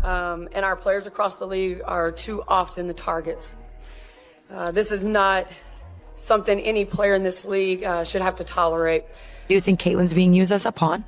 and our players across the league are too often the targets. This is not something any player in this league should have to tolerate. Do you think Caitlin's being used as a pawn?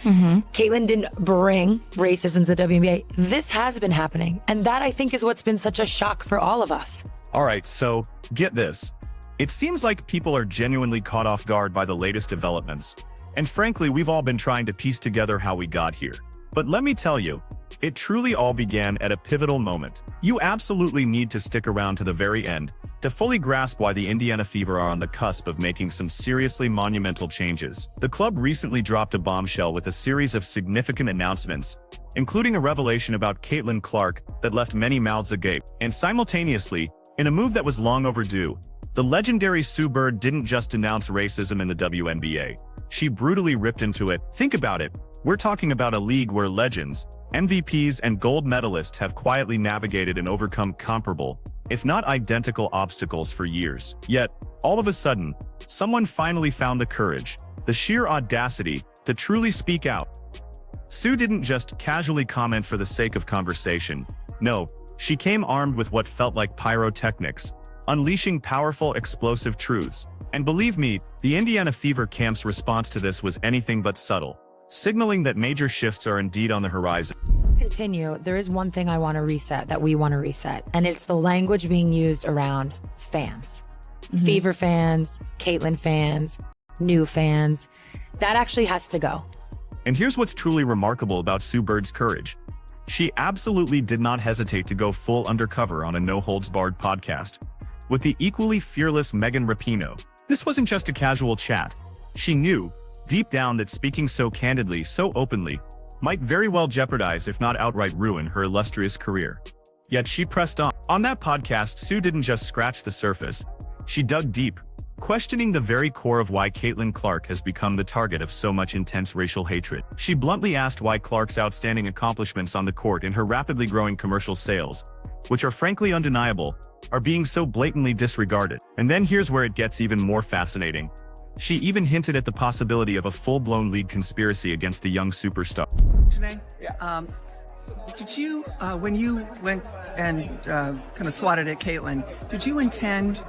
Caitlin didn't bring racism to the WNBA. This has been happening. And that, I think, is what's been such a shock for all of us. All right, so get this. It seems like people are genuinely caught off guard by the latest developments. And frankly, we've all been trying to piece together how we got here. But let me tell you, it truly all began at a pivotal moment. You absolutely need to stick around to the very end to fully grasp why the Indiana Fever are on the cusp of making some seriously monumental changes. The club recently dropped a bombshell with a series of significant announcements, including a revelation about Caitlin Clark that left many mouths agape. And simultaneously, in a move that was long overdue, the legendary Sue Bird didn't just denounce racism in the WNBA. She brutally ripped into it. Think about it. We're talking about a league where legends, MVPs, and gold medalists have quietly navigated and overcome comparable, if not identical, obstacles for years. Yet, all of a sudden, someone finally found the courage, the sheer audacity, to truly speak out. Sue didn't just casually comment for the sake of conversation. No, she came armed with what felt like pyrotechnics, unleashing powerful, explosive truths. And believe me, the Indiana Fever camp's response to this was anything but subtle, signaling that major shifts are indeed on the horizon. Continue. There is one thing I want to reset, that we want to reset, and it's the language being used around fans. Fever fans, Caitlin fans, new fans. That actually has to go. And here's what's truly remarkable about Sue Bird's courage. She absolutely did not hesitate to go full undercover on a no-holds-barred podcast with the equally fearless Megan Rapinoe. This wasn't just a casual chat. She knew, deep down, that speaking so candidly, so openly, might very well jeopardize, if not outright ruin, her illustrious career. Yet she pressed on. On that podcast, Sue didn't just scratch the surface. She dug deep, questioning the very core of why Caitlin Clark has become the target of so much intense racial hatred. She bluntly asked why Clark's outstanding accomplishments on the court and her rapidly growing commercial sales, which are frankly undeniable, are being so blatantly disregarded. And then here's where it gets even more fascinating. She even hinted at the possibility of a full-blown league conspiracy against the young superstar. Today, did you, when you went and kind of swatted at Caitlin, did you intend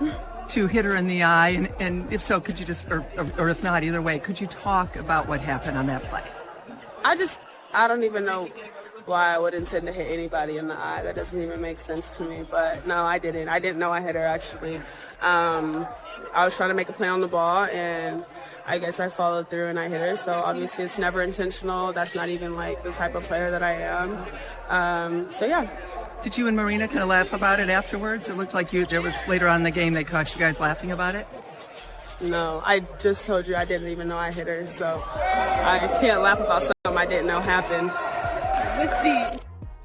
to hit her in the eye? And if so, could you just, or if not, either way, could you talk about what happened on that play? I don't even know why I would intend to hit anybody in the eye. That doesn't even make sense to me. But no, I didn't. I didn't know I hit her, actually. I was trying to make a play on the ball, and I guess I followed through and I hit her. So obviously it's never intentional. That's not even like the type of player that I am. So yeah. Did you and Marina kind of laugh about it afterwards? It looked like there was later on in the game they caught you guys laughing about it. No, I just told you I didn't even know I hit her. So I can't laugh about something I didn't know happened.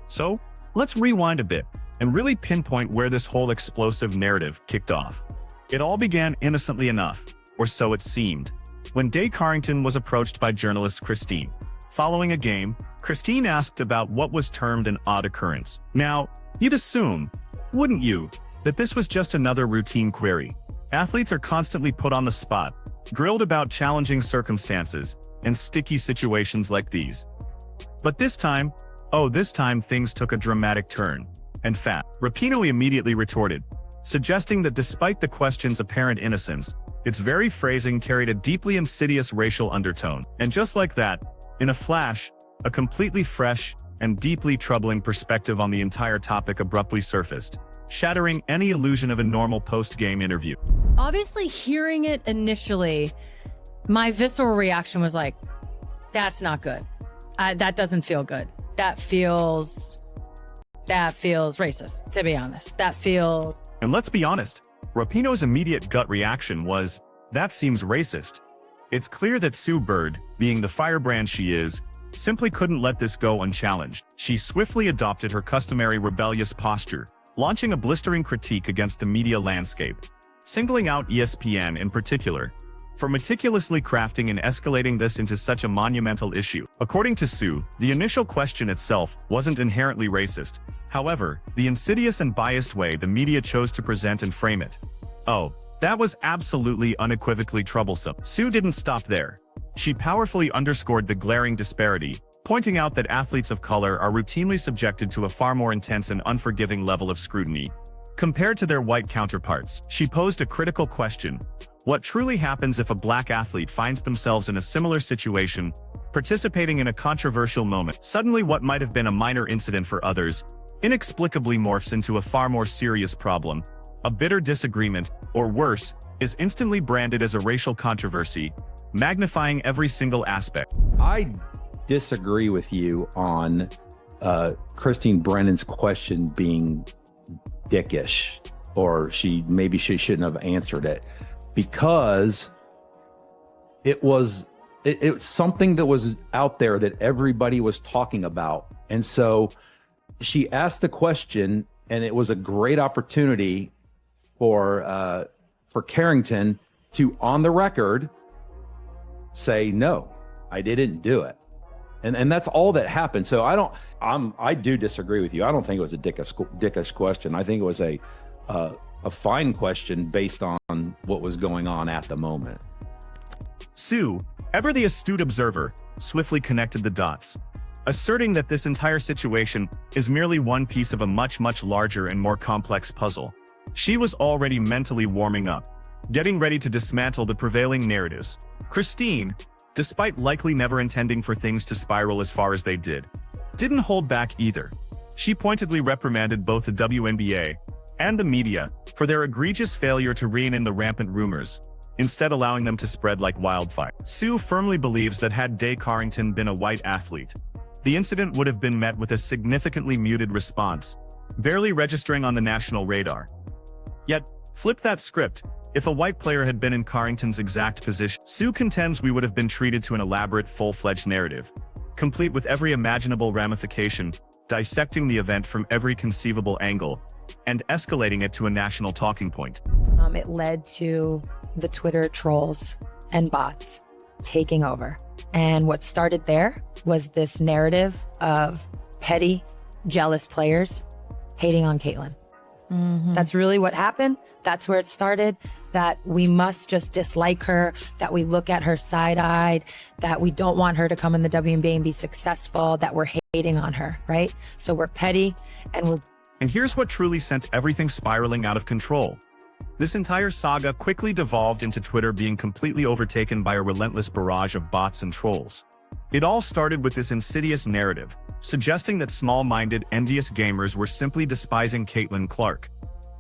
So let's rewind a bit and really pinpoint where this whole explosive narrative kicked off. It all began innocently enough, or so it seemed, when Day Carrington was approached by journalist Christine. Following a game, Christine asked about what was termed an odd occurrence. Now, you'd assume, wouldn't you, that this was just another routine query. Athletes are constantly put on the spot, grilled about challenging circumstances and sticky situations like these. But this time things took a dramatic turn. And Rapinoe immediately retorted, suggesting that despite the question's apparent innocence, its very phrasing carried a deeply insidious racial undertone. And just like that, in a flash, a completely fresh and deeply troubling perspective on the entire topic abruptly surfaced, shattering any illusion of a normal post-game interview. Obviously, hearing it initially, my visceral reaction was like, that's not good. That doesn't feel good. That feels racist, to be honest. And let's be honest, Rapinoe's immediate gut reaction was, that seems racist. It's clear that Sue Bird, being the firebrand she is, simply couldn't let this go unchallenged. She swiftly adopted her customary rebellious posture, launching a blistering critique against the media landscape, singling out ESPN in particular for meticulously crafting and escalating this into such a monumental issue. According to Sue, the initial question itself wasn't inherently racist. However, the insidious and biased way the media chose to present and frame it, that was absolutely unequivocally troublesome. Sue didn't stop there. She powerfully underscored the glaring disparity pointing out that athletes of color are routinely subjected to a far more intense and unforgiving level of scrutiny compared to their white counterparts. She posed a critical question: what truly happens if a black athlete finds themselves in a similar situation, participating in a controversial moment? Suddenly, what might have been a minor incident for others inexplicably morphs into a far more serious problem. A bitter disagreement, or worse, is instantly branded as a racial controversy, magnifying every single aspect. I disagree with you on Christine Brennan's question being dickish, or maybe she shouldn't have answered it, because it was something that was out there that everybody was talking about. And so she asked the question, and it was a great opportunity for Carrington to, on the record, say, no, I didn't do it. And that's all that happened. So I do disagree with you. I don't think it was a dickish question. I think it was a fine question based on what was going on at the moment. Sue, ever the astute observer, swiftly connected the dots, asserting that this entire situation is merely one piece of a much, much larger and more complex puzzle. She was already mentally warming up, getting ready to dismantle the prevailing narratives. Christine, despite likely never intending for things to spiral as far as they did, didn't hold back either. She pointedly reprimanded both the WNBA and the media for their egregious failure to rein in the rampant rumors, instead allowing them to spread like wildfire. Sue firmly believes that had Day Carrington been a white athlete, the incident would have been met with a significantly muted response, barely registering on the national radar. Yet, flip that script. If a white player had been in Carrington's exact position, Sue contends we would have been treated to an elaborate full-fledged narrative, complete with every imaginable ramification, dissecting the event from every conceivable angle, and escalating it to a national talking point. It led to the Twitter trolls and bots taking over. And what started there was this narrative of petty, jealous players hating on Caitlin. That's really what happened. That's where it started, that we must just dislike her, that we look at her side-eyed, that we don't want her to come in the WNBA and be successful, that we're hating on her, right? So we're petty and And here's what truly sent everything spiraling out of control. This entire saga quickly devolved into Twitter being completely overtaken by a relentless barrage of bots and trolls. It all started with this insidious narrative, suggesting that small-minded, envious gamers were simply despising Caitlin Clark.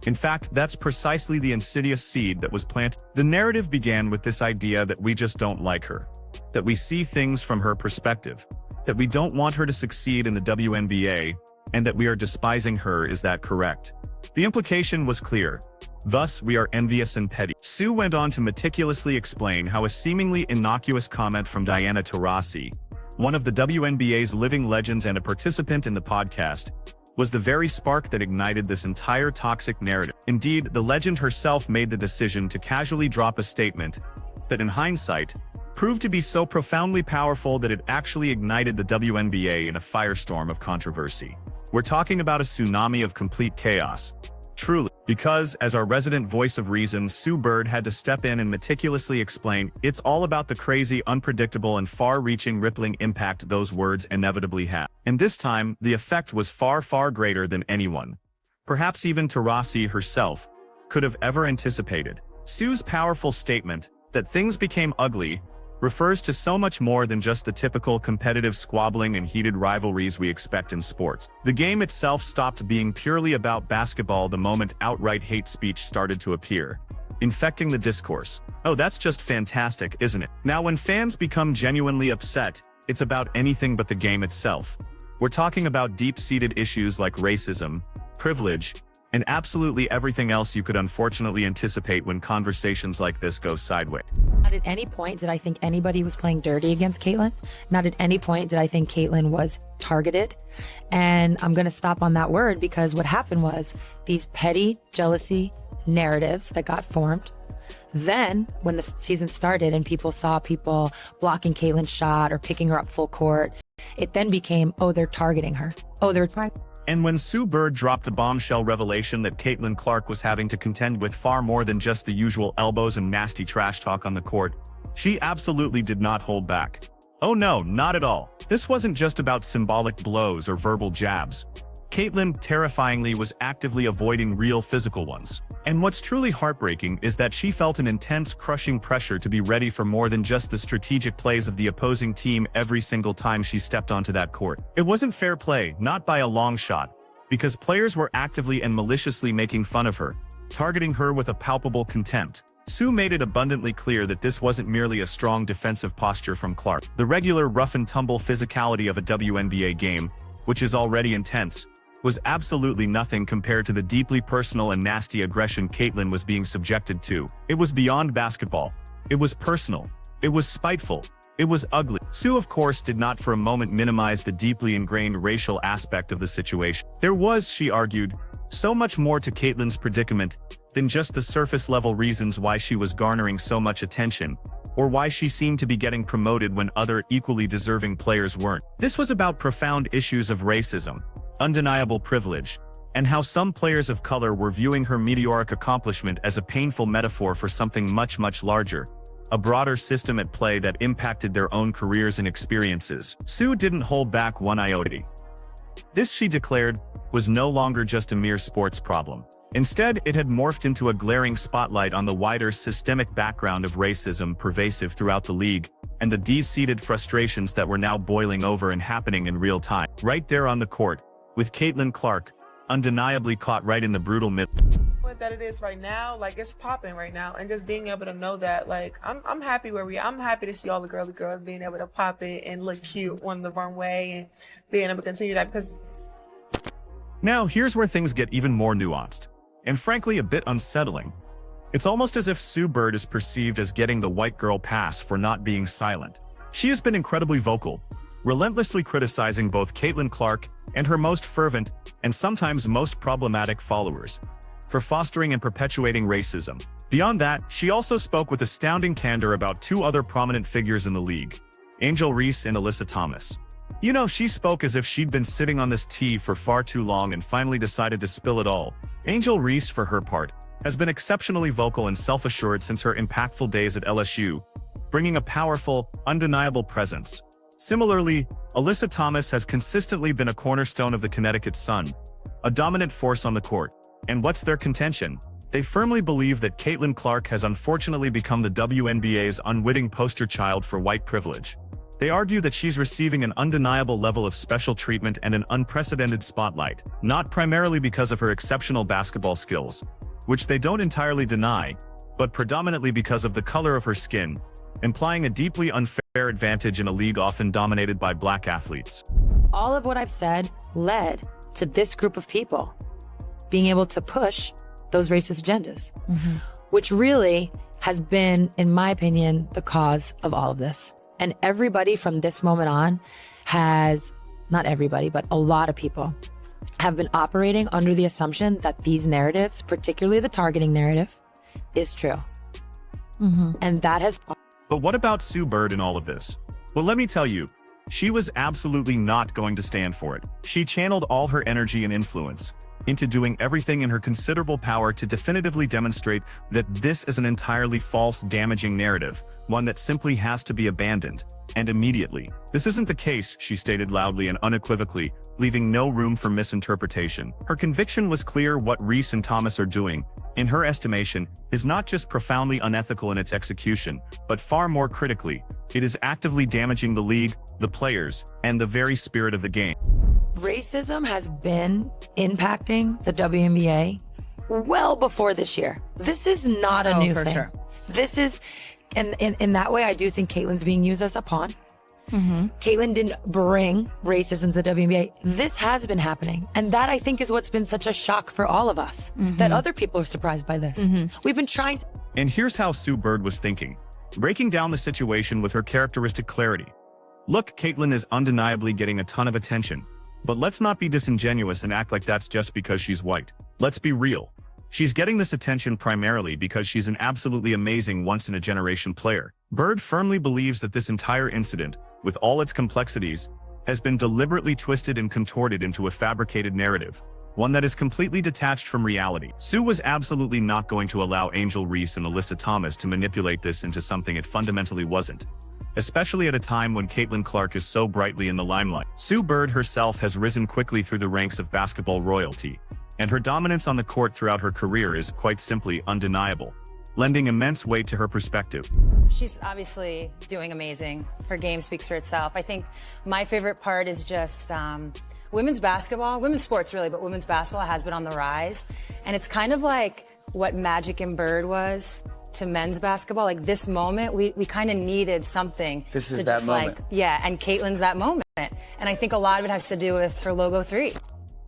In fact, that's precisely the insidious seed that was planted. The narrative began with this idea that we just don't like her, that we see things from her perspective, that we don't want her to succeed in the WNBA, and that we are despising her. Is that correct? The implication was clear. Thus, we are envious and petty. Sue went on to meticulously explain how a seemingly innocuous comment from Diana Taurasi, one of the WNBA's living legends and a participant in the podcast, was the very spark that ignited this entire toxic narrative. Indeed, the legend herself made the decision to casually drop a statement that, in hindsight, proved to be so profoundly powerful that it actually ignited the WNBA in a firestorm of controversy. We're talking about a tsunami of complete chaos. Truly, because, as our resident voice of reason, Sue Bird had to step in and meticulously explain, it's all about the crazy, unpredictable, and far-reaching rippling impact those words inevitably have. And this time, the effect was far, far greater than anyone, perhaps even Taurasi herself, could have ever anticipated. Sue's powerful statement, that things became ugly, refers to so much more than just the typical competitive squabbling and heated rivalries we expect in sports. The game itself stopped being purely about basketball the moment outright hate speech started to appear, infecting the discourse. Oh, that's just fantastic, isn't it? Now, when fans become genuinely upset, it's about anything but the game itself. We're talking about deep-seated issues like racism, privilege, and absolutely everything else you could unfortunately anticipate when conversations like this go sideways. Not at any point did I think anybody was playing dirty against Caitlin. Not at any point did I think Caitlin was targeted. And I'm going to stop on that word, because what happened was these petty jealousy narratives that got formed. Then when the season started and people saw people blocking Caitlin's shot or picking her up full court, it then became, oh, they're targeting her. Oh, they're targeting. And when Sue Bird dropped the bombshell revelation that Caitlin Clark was having to contend with far more than just the usual elbows and nasty trash talk on the court, she absolutely did not hold back. Oh no, not at all. This wasn't just about symbolic blows or verbal jabs. Caitlyn, terrifyingly, was actively avoiding real physical ones. And what's truly heartbreaking is that she felt an intense, crushing pressure to be ready for more than just the strategic plays of the opposing team every single time she stepped onto that court. It wasn't fair play, not by a long shot, because players were actively and maliciously making fun of her, targeting her with a palpable contempt. Sue made it abundantly clear that this wasn't merely a strong defensive posture from Clark. The regular rough-and-tumble physicality of a WNBA game, which is already intense, was absolutely nothing compared to the deeply personal and nasty aggression Caitlyn was being subjected to. It was beyond basketball. It was personal. It was spiteful. It was ugly. Sue, of course, did not for a moment minimize the deeply ingrained racial aspect of the situation. There was, she argued, so much more to Caitlyn's predicament than just the surface-level reasons why she was garnering so much attention, or why she seemed to be getting promoted when other equally deserving players weren't. This was about profound issues of racism, undeniable privilege, and how some players of color were viewing her meteoric accomplishment as a painful metaphor for something much, much larger, a broader system at play that impacted their own careers and experiences. Sue didn't hold back one iota. This, she declared, was no longer just a mere sports problem. Instead, it had morphed into a glaring spotlight on the wider systemic background of racism pervasive throughout the league, and the deep-seated frustrations that were now boiling over and happening in real time. Right there on the court, with Caitlyn Clark, undeniably caught right in the brutal middle. That it is right now, like it's popping right now, and just being able to know that, like, I'm happy where we are. I'm happy to see all the girly girls being able to pop it and look cute on the runway and being able to continue that, because now here's where things get even more nuanced, and frankly a bit unsettling. It's almost as if Sue Bird is perceived as getting the white girl pass for not being silent. She has been incredibly vocal, relentlessly criticizing both Caitlyn Clark and her most fervent and sometimes most problematic followers for fostering and perpetuating racism. Beyond that, she also spoke with astounding candor about two other prominent figures in the league, Angel Reese and Alyssa Thomas. You know, she spoke as if she'd been sitting on this tea for far too long and finally decided to spill it all. Angel Reese, for her part, has been exceptionally vocal and self-assured since her impactful days at LSU, bringing a powerful, undeniable presence. Similarly, Alyssa Thomas has consistently been a cornerstone of the Connecticut Sun, a dominant force on the court. And what's their contention? They firmly believe that Caitlyn Clark has unfortunately become the WNBA's unwitting poster child for white privilege. They argue that she's receiving an undeniable level of special treatment and an unprecedented spotlight, not primarily because of her exceptional basketball skills, which they don't entirely deny, but predominantly because of the color of her skin, implying a deeply unfair advantage in a league often dominated by black athletes. All of what I've said led to this group of people being able to push those racist agendas, which really has been, in my opinion, the cause of all of this. And everybody from this moment on has, not everybody, but a lot of people have been operating under the assumption that these narratives, particularly the targeting narrative, is true. And that has... But what about Sue Bird in all of this? Well, let me tell you, she was absolutely not going to stand for it. She channeled all her energy and influence into doing everything in her considerable power to definitively demonstrate that this is an entirely false, damaging narrative, one that simply has to be abandoned, and immediately. This isn't the case, she stated loudly and unequivocally, leaving no room for misinterpretation. Her conviction was clear: what Reese and Thomas are doing, in her estimation, is not just profoundly unethical in its execution, but far more critically, it is actively damaging the league, the players, and the very spirit of the game. Racism has been impacting the WNBA well before this year. This is not a new thing. Sure. This is, and in that way, I do think Caitlyn's being used as a pawn. Caitlyn didn't bring racism to the WNBA. This has been happening. And that, I think, is what's been such a shock for all of us, that other people are surprised by this. We've been trying to... And here's how Sue Bird was thinking, breaking down the situation with her characteristic clarity. Look, Caitlyn is undeniably getting a ton of attention. But let's not be disingenuous and act like that's just because she's white. Let's be real. She's getting this attention primarily because she's an absolutely amazing once-in-a-generation player. Bird firmly believes that this entire incident, with all its complexities, has been deliberately twisted and contorted into a fabricated narrative, one that is completely detached from reality. Sue was absolutely not going to allow Angel Reese and Alyssa Thomas to manipulate this into something it fundamentally wasn't. especially at a time when Caitlin Clark is so brightly in the limelight. Sue Bird herself has risen quickly through the ranks of basketball royalty, and her dominance on the court throughout her career is quite simply undeniable, lending immense weight to her perspective. She's obviously doing amazing. Her game speaks for itself. I think my favorite part is just women's basketball, women's sports really, but women's basketball has been on the rise. And it's kind of like what Magic and Bird was to men's basketball. Like this moment, we kind of needed something. This is to that just moment. like, yeah, and Caitlin's that moment. And I think a lot of it has to do with her logo 3.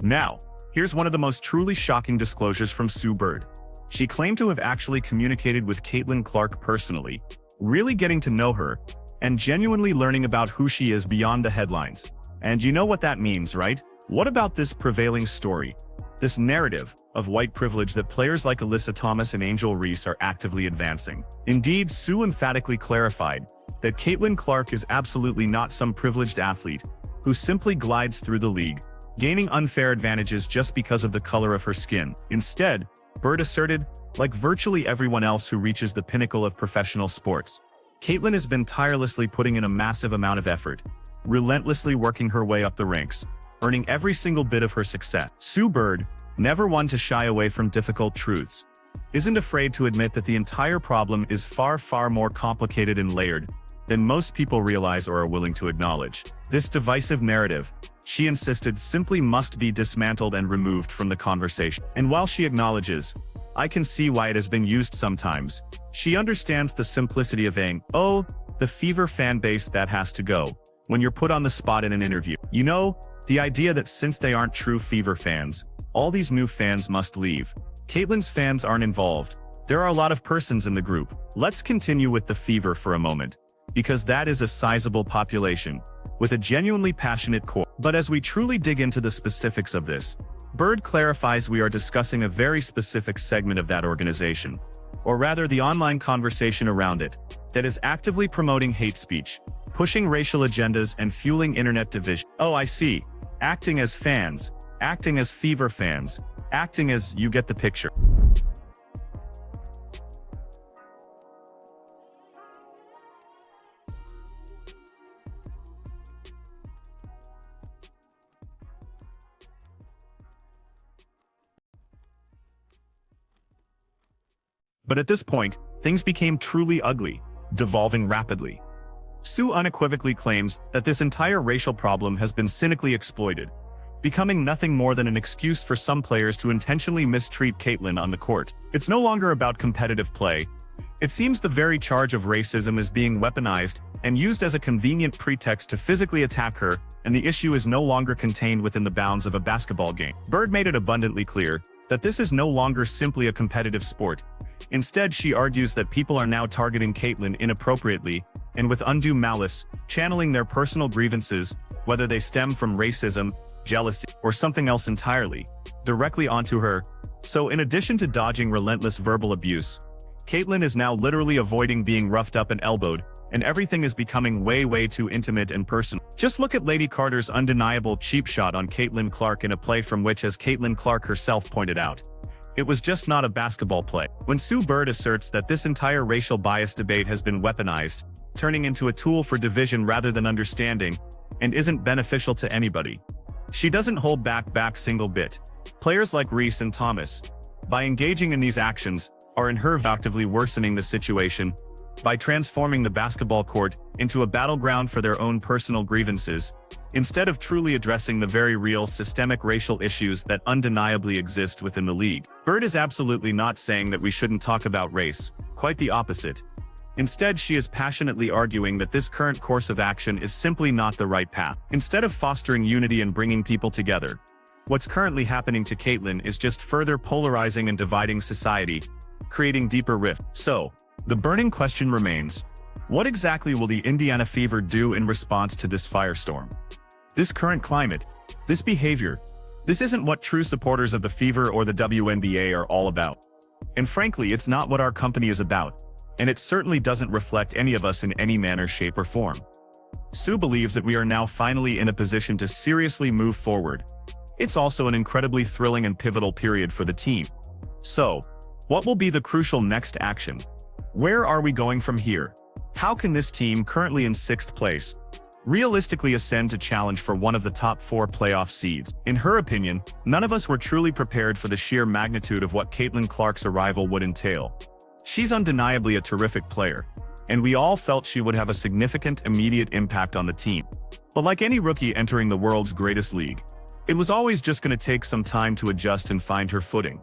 Now, here's one of the most truly shocking disclosures from Sue Bird. She claimed to have actually communicated with Caitlin Clark personally, really getting to know her, and genuinely learning about who she is beyond the headlines. And you know what that means, right? What about this prevailing story? This narrative of white privilege that players like Alyssa Thomas and Angel Reese are actively advancing. Indeed, Sue emphatically clarified that Caitlin Clark is absolutely not some privileged athlete who simply glides through the league, gaining unfair advantages just because of the color of her skin. Instead, Bird asserted, like virtually everyone else who reaches the pinnacle of professional sports, Caitlin has been tirelessly putting in a massive amount of effort, relentlessly working her way up the ranks, earning every single bit of her success. Sue Bird, never one to shy away from difficult truths, isn't afraid to admit that the entire problem is far, far more complicated and layered than most people realize or are willing to acknowledge. This divisive narrative, she insisted, simply must be dismantled and removed from the conversation. And while she acknowledges, I can see why it has been used sometimes, she understands the simplicity of saying, oh, the Fever fan base that has to go, when you're put on the spot in an interview. You know, the idea that since they aren't true Fever fans, all these new fans must leave. Caitlin's fans aren't involved. There are a lot of persons in the group. Let's continue with the Fever for a moment, because that is a sizable population, with a genuinely passionate core. But as we truly dig into the specifics of this, Bird clarifies we are discussing a very specific segment of that organization, or rather the online conversation around it, that is actively promoting hate speech, pushing racial agendas and fueling internet division. Oh, I see. Acting as fans, acting as Fever fans, acting as, you get the picture. But at this point, things became truly ugly, devolving rapidly. Sue unequivocally claims that this entire racial problem has been cynically exploited, becoming nothing more than an excuse for some players to intentionally mistreat Caitlin on the court. It's no longer about competitive play. It seems the very charge of racism is being weaponized and used as a convenient pretext to physically attack her, and the issue is no longer contained within the bounds of a basketball game. Bird made it abundantly clear that this is no longer simply a competitive sport. Instead, she argues that people are now targeting Caitlin inappropriately and with undue malice, channeling their personal grievances, whether they stem from racism, jealousy, or something else entirely, directly onto her. So in addition to dodging relentless verbal abuse, Caitlin is now literally avoiding being roughed up and elbowed, and everything is becoming way too intimate and personal. Just look at Lady Carter's undeniable cheap shot on Caitlin Clark in a play from which, as Caitlin Clark herself pointed out, it was just not a basketball play. When Sue Bird asserts that this entire racial bias debate has been weaponized, turning into a tool for division rather than understanding, and isn't beneficial to anybody, she doesn't hold back single bit. Players like Reese and Thomas, by engaging in these actions, are in her view actively worsening the situation by transforming the basketball court into a battleground for their own personal grievances, instead of truly addressing the very real systemic racial issues that undeniably exist within the league. Bird is absolutely not saying that we shouldn't talk about race, quite the opposite. Instead, she is passionately arguing that this current course of action is simply not the right path. Instead of fostering unity and bringing people together, what's currently happening to Caitlin is just further polarizing and dividing society, creating deeper rift. So, the burning question remains, what exactly will the Indiana Fever do in response to this firestorm? This current climate, this behavior, this isn't what true supporters of the Fever or the WNBA are all about. And frankly, it's not what our company is about, and it certainly doesn't reflect any of us in any manner, shape, or form. Sue believes that we are now finally in a position to seriously move forward. It's also an incredibly thrilling and pivotal period for the team. So, what will be the crucial next action? Where are we going from here? How can this team, currently in 6th place, realistically ascend to challenge for one of the top 4 playoff seeds? In her opinion, none of us were truly prepared for the sheer magnitude of what Caitlin Clark's arrival would entail. She's undeniably a terrific player, and we all felt she would have a significant immediate impact on the team. But like any rookie entering the world's greatest league, it was always just going to take some time to adjust and find her footing.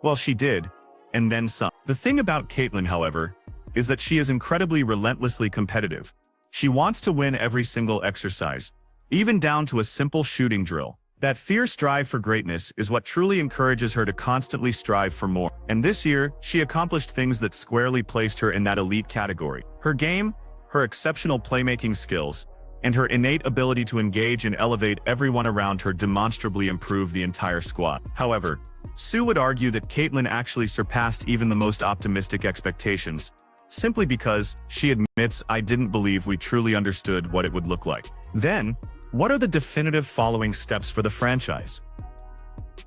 Well, she did, and then some. The thing about Caitlin, however, is that she is incredibly relentlessly competitive. She wants to win every single exercise, even down to a simple shooting drill. That fierce drive for greatness is what truly encourages her to constantly strive for more. And this year, she accomplished things that squarely placed her in that elite category. Her game, her exceptional playmaking skills, and her innate ability to engage and elevate everyone around her demonstrably improved the entire squad. However, Sue would argue that Caitlin actually surpassed even the most optimistic expectations, simply because, she admits, I didn't believe we truly understood what it would look like. Then, what are the definitive following steps for the franchise?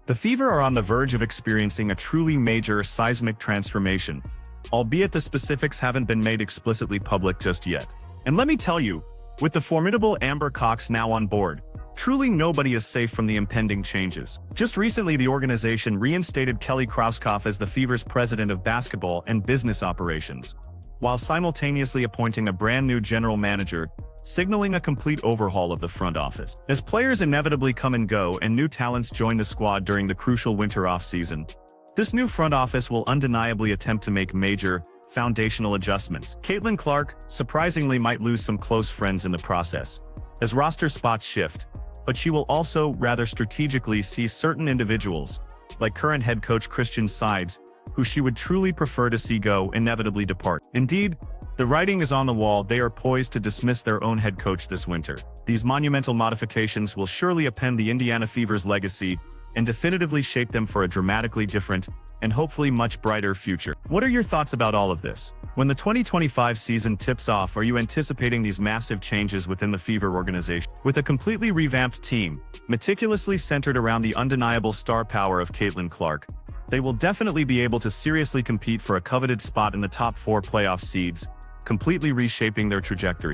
The Fever are on the verge of experiencing a truly major seismic transformation, albeit the specifics haven't been made explicitly public just yet. And let me tell you, with the formidable Amber Cox now on board, truly nobody is safe from the impending changes. Just recently, the organization reinstated Kelly Krauskopf as the Fever's president of basketball and business operations, while simultaneously appointing a brand new general manager, signaling a complete overhaul of the front office. As players inevitably come and go and new talents join the squad during the crucial winter off-season, this new front office will undeniably attempt to make major, foundational adjustments. Caitlin Clark, surprisingly, might lose some close friends in the process, as roster spots shift, but she will also, rather strategically, see certain individuals, like current head coach Christian Sides, who she would truly prefer to see go, inevitably depart. Indeed, the writing is on the wall. They are poised to dismiss their own head coach this winter. These monumental modifications will surely append the Indiana Fever's legacy and definitively shape them for a dramatically different and hopefully much brighter future. What are your thoughts about all of this? When the 2025 season tips off, are you anticipating these massive changes within the Fever organization? With a completely revamped team, meticulously centered around the undeniable star power of Caitlin Clark, they will definitely be able to seriously compete for a coveted spot in the top 4 playoff seeds, completely reshaping their trajectory.